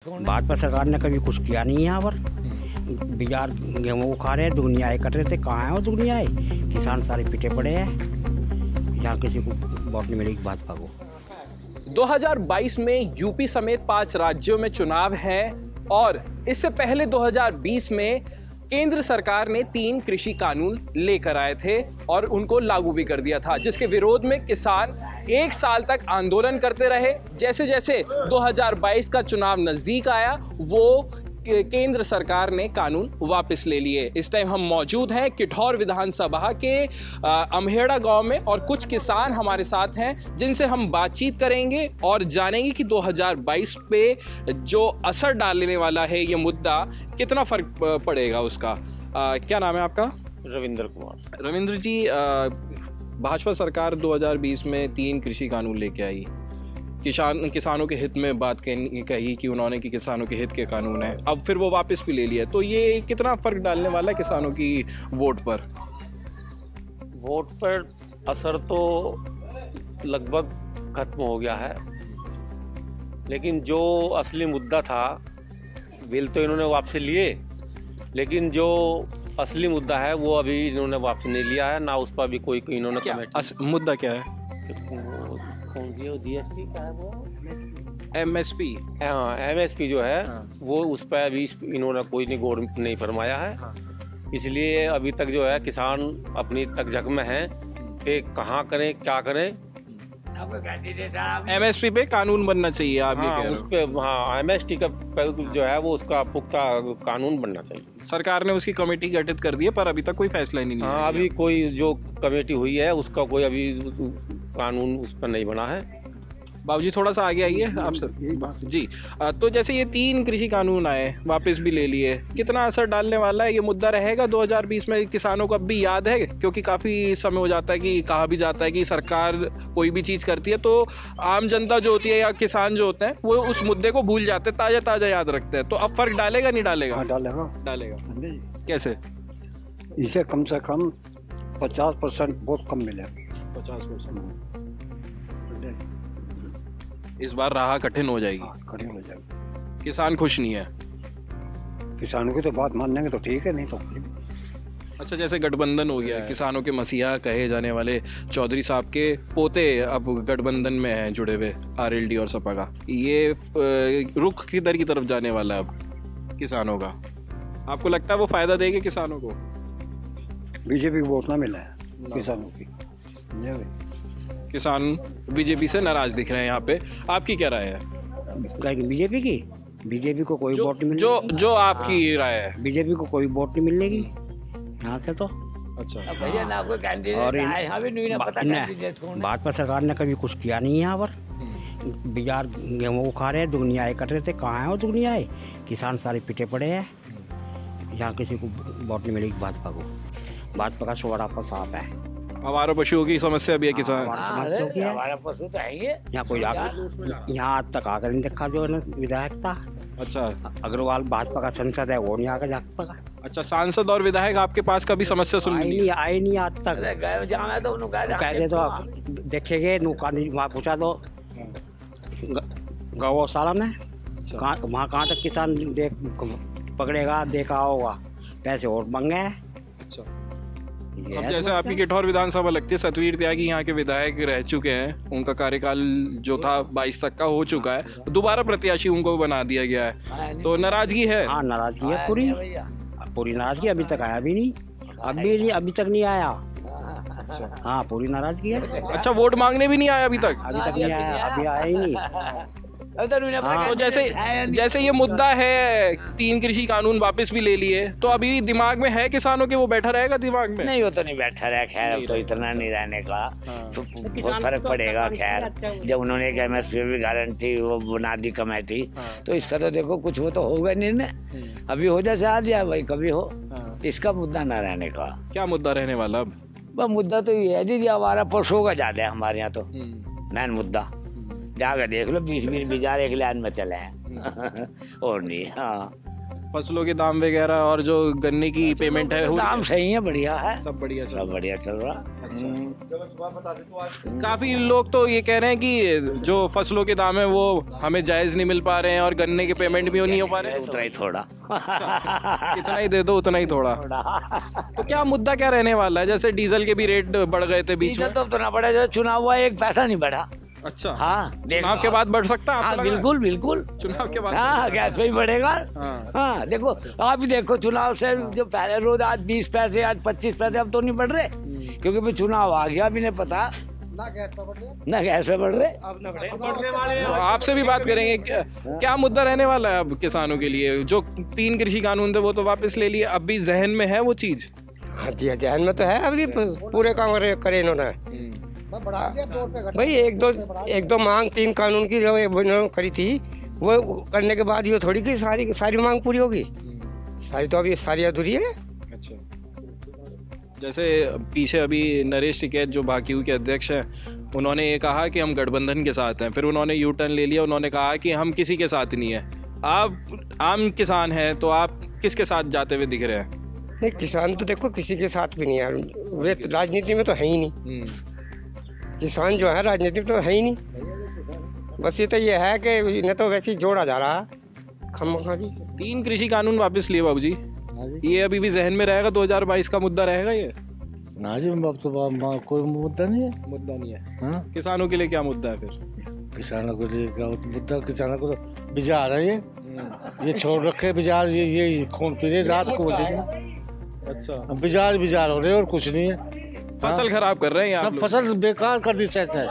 भाजपा सरकार ने कभी कुछ किया नहीं है यहाँ पर। बाजार गेहूँ खा रहे हैं, दुगनियाए कट रहे थे, कहाँ है वो दुगनियाए? किसान सारे पिटे पड़े हैं, यहाँ किसी को वोट नहीं मिलेगी भाजपा को। 2022 में यूपी समेत 5 राज्यों में चुनाव है और इससे पहले 2020 में केंद्र सरकार ने 3 कृषि कानून लेकर आए थे और उनको लागू भी कर दिया था, जिसके विरोध में किसान 1 साल तक आंदोलन करते रहे। जैसे जैसे 2022 का चुनाव नजदीक आया, वो केंद्र सरकार ने कानून वापस ले लिए। इस टाइम हम मौजूद हैं किठौर विधानसभा के अमहेड़ा गांव में और कुछ किसान हमारे साथ हैं जिनसे हम बातचीत करेंगे और जानेंगे कि 2022 पे जो असर डालने वाला है ये मुद्दा, कितना फर्क पड़ेगा उसका। क्या नाम है आपका? रविंद्र कुमार। रविंद्र जी, भाजपा सरकार 2020 में 3 कृषि कानून लेके आई। किसानों के हित में बात कही कि उन्होंने कि किसानों के हित के कानून है, अब फिर वो वापस भी ले लिया। तो ये कितना फर्क डालने वाला है किसानों की वोट पर? वोट पर असर तो लगभग खत्म हो गया है, लेकिन जो असली मुद्दा था, बिल तो इन्होंने वापस लिए, लेकिन जो असली मुद्दा है वो अभी इन्होंने वापस नहीं लिया है ना। उस पर भी कोई इन्होंने मुद्दा क्या है? कौन सी जीएसटी का है वो? एमएसपी। हाँ, एमएसपी जो है वो उस पर अभी इन्होंने कोई गौर नहीं फरमाया है। इसलिए अभी तक जो है किसान अपनी तकझक में हैं कि कहाँ करें क्या करें। एमएसपी पे कानून बनना चाहिए, आप ये कह रहे हो? उस पे हाँ, एमएसटी का जो है वो उसका पुख्ता कानून बनना चाहिए। सरकार ने उसकी कमेटी गठित कर दी है पर अभी तक कोई फैसला नहीं लिया। अभी कोई जो कमेटी हुई है उसका कोई अभी कानून उस पर नहीं बना है। बाबूजी थोड़ा सा आगे आइए आप सर जी। तो जैसे ये 3 कृषि कानून आए, वापस भी ले लिए, कितना असर डालने वाला है? ये मुद्दा रहेगा 2020 में? किसानों को अब भी याद है, क्योंकि काफ़ी समय हो जाता है कि कहा भी जाता है कि सरकार कोई भी चीज़ करती है तो आम जनता जो होती है या किसान जो होते हैं वो उस मुद्दे को भूल जाते हैं, ताज़ा ताज़ा याद रखते हैं। तो अब फर्क डालेगा नहीं डालेगा? डालेगा। कैसे? इसे कम से कम 50% वोट कम मिले। 50% इस बार राह कठिन हो जाएगी। कठिन हो जाएगी। किसान खुश नहीं है। किसानों की तो बात मान लेंगे तो ठीक है, नहीं तो। अच्छा, जैसे गठबंधन हो गया, किसानों के मसीहा कहे जाने वाले चौधरी साहब के पोते अब गठबंधन में हैं जुड़े हुए, आरएलडी और सपा का, ये रुख किधर की तरफ जाने वाला है अब किसानों का? आपको लगता है वो फायदा देंगे किसानों को? बीजेपी को वोट ना मिला है किसानों की। किसान बीजेपी से नाराज दिख रहे हैं यहाँ पे, आपकी क्या राय है? बीजेपी को कोई वोट नहीं मिलेगी। जो आपकी राय है? बीजेपी को कोई वोट नहीं मिलेगी यहाँ से तो। अच्छा, और भाजपा सरकार ने कभी कुछ किया नहीं है यहाँ पर। बाजार गेहूँ खा रहे हैं, दुगनियाए कट रहे थे, कहाँ है वो दुगनियाए? किसान सारे पिटे पड़े हैं, यहाँ किसी को वोट नहीं मिलेगी भाजपा को। भाजपा का स्वरा पर साफ है। हमारे पशुओं की समस्या भी है किसान। हमारा पशु तो है ही है। यहाँ कोई यहाँ आज तक आकर नहीं देखा जो विधायक था। अच्छा, अग्रवाल भाजपा का सांसद है, वो नहीं आकर भाजपा का। अच्छा, सांसद और विधायक आपके पास कभी समस्या सुन ली? आई नहीं आज तक। कहते तो देखेंगे, वहाँ पूछा तो गौशाला में वहाँ कहाँ तक किसान पकड़ेगा, देखा होगा, पैसे और मांगे हैं। अच्छा, अब जैसे आपकी किठौर विधानसभा लगती है, सतवीर त्यागी यहाँ के विधायक रह चुके हैं, उनका कार्यकाल जो था 22 तक का हो चुका है, दोबारा प्रत्याशी उनको बना दिया गया है, तो नाराजगी है? हाँ, नाराजगी है, पूरी नाराजगी। अभी तक आया भी नहीं, अभी तक नहीं आया। हाँ, पूरी नाराजगी है। अच्छा, वोट मांगने भी नहीं आया अभी तक? अभी तक नहीं आया, अभी आया ही नहीं। तो जैसे ये मुद्दा है, 3 कृषि कानून वापस भी ले लिए, तो अभी दिमाग में है किसानों के, वो बैठा रहेगा दिमाग में? नहीं, वो तो नहीं बैठा रहा। खैर, अब तो इतना नहीं रहने का तो बहुत फर्क पड़ेगा। खैर, जब उन्होंने एक एमएसपी भी गारंटी वो बना दी कमेटी, तो इसका तो देखो कुछ वो तो होगा निर्णय। अभी हो जैसे आज या भाई कभी हो, इसका मुद्दा ना रहने का। क्या मुद्दा रहने वाला अब? वह मुद्दा तो ये है जी, हमारा पशुओं का ज्यादा है हमारे यहाँ तो मेन मुद्दा। जाकर देख लो, 20 बाजार एक लाइन में चले हैं और नहीं। हाँ, फसलों के दाम वगैरह और जो गन्ने की पेमेंट है, दाम सही है, बढ़िया है, सब बढ़िया चल रहा। काफी लोग तो ये कह रहे हैं कि जो फसलों के दाम है वो हमें जायज नहीं मिल पा रहे हैं और गन्ने के पेमेंट भी नहीं हो पा रहे हैं। उतना ही थोड़ा कितना ही दे दो उतना ही थोड़ा। तो क्या मुद्दा क्या रहने वाला है? जैसे डीजल के भी रेट बढ़ गए थे बीच में। तो उतना बढ़ा, जो चुनाव हुआ एक पैसा नहीं बढ़ा। अच्छा हाँ, चुनाव के बाद बढ़ सकता है? हाँ, बिल्कुल बिल्कुल चुनाव के बाद हाँ, गैस पे ही बढ़ेगा। हाँ। हाँ, देखो आप भी देखो, चुनाव से जो पहले रोज आज 20 पैसे आज 25 पैसे अब तो नहीं बढ़ रहे, क्योंकि भी चुनाव आ गया, अभी नहीं पता ना गैस पे बढ़ रहे। तो आपसे भी बात करेंगे, क्या मुद्दा रहने वाला है अब किसानों के लिए? जो 3 कृषि कानून थे वो तो वापस ले लिए, अब भी जहन में है वो चीज? हाँ जी, जहन में तो है, अभी पूरे काम करे इन्होंने। भाई एक दो मांग 3 कानून की जो इन्होंने करी थी, वो करने के बाद ये थोड़ी कि सारी मांग पूरी होगी। सारी तो अभी सारी अधूरी है। अच्छा, जैसे पीछे अभी नरेश टिकैत जो भाकियू के अध्यक्ष हैं, उन्होंने ये कहा कि हम गठबंधन के साथ हैं, फिर उन्होंने यू टर्न ले लिया, उन्होंने कहा कि हम किसी के साथ नहीं है। आप आम किसान हैं तो आप किसके साथ जाते हुए दिख रहे हैं? नहीं, किसान तो देखो किसी के साथ भी नहीं है, वे राजनीति में तो है ही नहीं। किसान जो है राजनीति में तो है ही नहीं। बस ये है कि इन्हें तो वैसे ही जोड़ा जा रहा है खामखा जी। 3 कृषि कानून वापस लिए बाबूजी, ये अभी भी जहन में रहेगा? 2022 का मुद्दा रहेगा ये? ना जी, अब तो कोई मुद्दा नहीं है। मुद्दा नहीं है। हाँ? किसानों के लिए क्या मुद्दा है फिर? किसानों के लिए क्या मुद्दा? किसानों को तो बाजार है ये छोड़ रखे बाजार, ये खून पी रहे रात को। अच्छा, बाजार हो रहे और कुछ नहीं है। फसल खराब कर रहे हैं आप सब लोग। फसल बेकार कर दी चाहते हैं।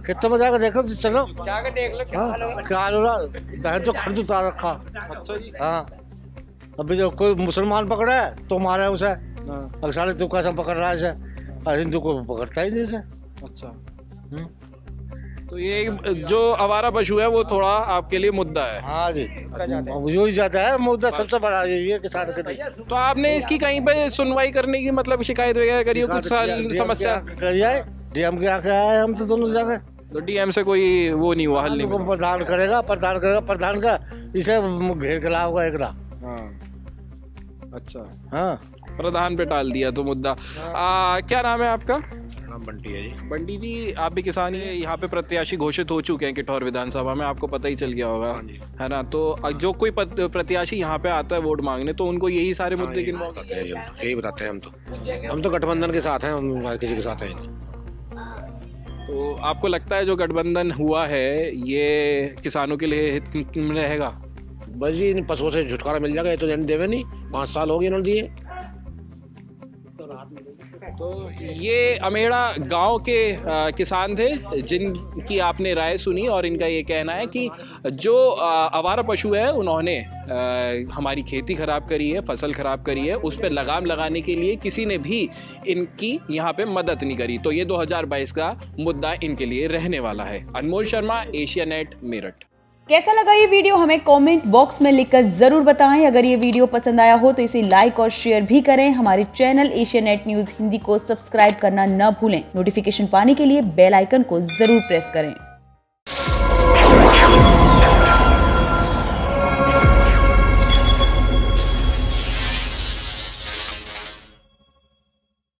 कितना मजा का देखो, चलो जाके देख लो क्या हो रहा। बहन तो खरीद उतार रखा। अच्छा जी। हाँ, अभी जब कोई मुसलमान पकड़ा है तो मारे उसे, अगर साले तू कैसा पकड़ रहा है इसे, और हिंदू को पकड़ता ही नहीं इसे। अच्छा, तो ये जो आवारा पशु है वो थोड़ा आपके लिए मुद्दा है? हाँ जी, जो ही जाता है मुद्दा सबसे बड़ा ये किसान के लिए। तो आपने इसकी कहीं पे सुनवाई करने की मतलब शिकायत वगैरह करी हो? कुछ समस्या करी है? डीएम के आके आए हम तो दोनों जगह, तो डीएम से कोई वो नहीं हुआ, हल नहीं हुआ? प्रधान करेगा प्रधान का इसे घेर के लाओगा एक रहा। अच्छा, हाँ, प्रधान पे टाल दिया तो मुद्दा। क्या नाम है आपका? नाम बंटी है जी। बंटी जी, आप भी किसान ही हैं, यहाँ पे प्रत्याशी घोषित हो चुके हैं किठौर विधानसभा में, आपको पता ही चल गया होगा, है ना? तो जो कोई प्रत्याशी यहाँ पे आता है वोट मांगने, तो उनको यही सारे मुद्दे यही बताते हैं। हम तो गठबंधन के साथ हैं, हम किसी के साथ हैं। तो आपको लगता है जो गठबंधन हुआ है ये किसानों के लिए हित में रहेगा? बस जी, इन पशुओं से छुटकारा मिल जाएगा। ये तो देवे नहीं, 5 साल हो गए इन्होंने दिए। तो ये अमेड़ा गांव के किसान थे जिनकी आपने राय सुनी, और इनका ये कहना है कि जो आवारा पशु है उन्होंने हमारी खेती खराब करी है, फसल खराब करी है, उस पर लगाम लगाने के लिए किसी ने भी इनकी यहाँ पे मदद नहीं करी। तो ये 2022 का मुद्दा इनके लिए रहने वाला है। अनमोल शर्मा, एशिया नेट, मेरठ। कैसा लगा ये वीडियो हमें कमेंट बॉक्स में लिखकर जरूर बताएं। अगर ये वीडियो पसंद आया हो तो इसे लाइक और शेयर भी करें। हमारे channel Asia net news Hindi को सब्सक्राइब करना न भूलें। नोटिफिकेशन पाने के लिए बेल आइकन को जरूर प्रेस करें।